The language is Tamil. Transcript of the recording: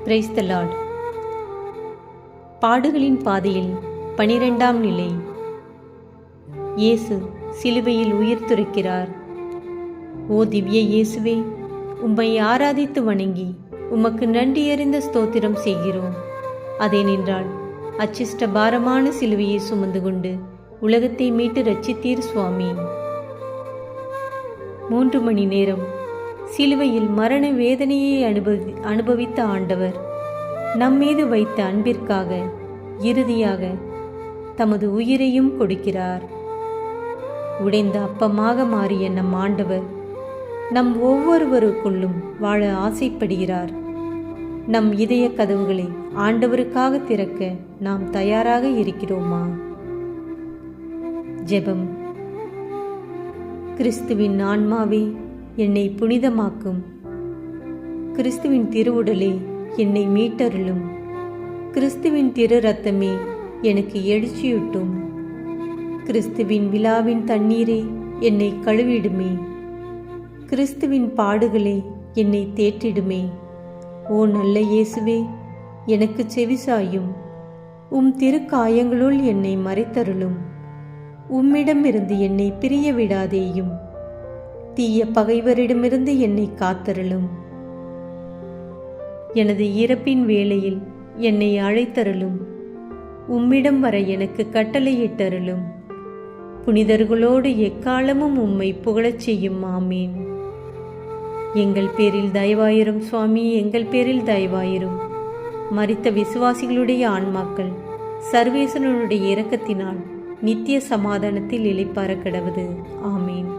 Praise the Lord. பாடுகளின் பாதையில் 12ஆம் நிலை. இயேசு சிலுவையில் உயிர் துறக்கிறார். ஓ திவ்ய இயேசுவே, உம்மை ஆராதித்து வணங்கி உமக்கு நன்றியறிந்த ஸ்தோத்திரம் செய்கிறோம். அதேனென்றால் அச்சிஷ்ட பாரமான சிலுவையை சுமந்து கொண்டு உலகத்தை மீட்டு ரட்சித்தீர் சுவாமி. 3 மணி நேரம் சிலுவையில் மரண வேதனையை அனுபவித்த ஆண்டவர் நம்மீது வைத்த அன்பிற்காக இறுதியாக தமது உயிரையும் கொடுக்கிறார். உடைந்த அப்பமாக மாறிய நம் ஆண்டவர் நம் ஒவ்வொருவருக்குள்ளும் வாழ ஆசைப்படுகிறார். நம் இதய கதவுகளை ஆண்டவருக்காக திறக்க நாம் தயாராக இருக்கிறோமா? ஜெபம். கிறிஸ்துவின் ஆன்மாவே, என்னை புனிதமாக்கும். கிறிஸ்துவின் திருவுடலே, என்னை மீட்டருளும். கிறிஸ்துவின் திரு இரத்தமே, எனக்கு எழுச்சியூட்டும். கிறிஸ்துவின் விழாவின் தண்ணீரே, என்னை கழுவிடுமே. கிறிஸ்துவின் பாடுகளே, என்னை தேற்றிடுமே. ஓ நல்ல இயேசுவே, எனக்கு செவிசாயும். உம் திருக்காயங்களுள் என்னை மறைத்தருளும். உம்மிடமிருந்து என்னை பிரிய விடாதேயும். தீய பகைவரிடமிருந்து என்னை காத்தருளும். எனது இறப்பின் வேளையில் என்னை அழைத்தருளும். உம்மிடம் வர எனக்கு கட்டளையிட்டருளும். புனிதர்களோடு எக்காலமும் உம்மை புகழச் செய்யும். ஆமீன். எங்கள் பேரில் தயவாயிரும் சுவாமி, எங்கள் பேரில் தயவாயிரும். மரித்த விசுவாசிகளுடைய ஆன்மாக்கள் சர்வேசனுடைய இரக்கத்தினால் நித்திய சமாதானத்தில் இளைப்பாற கடவது. ஆமீன்.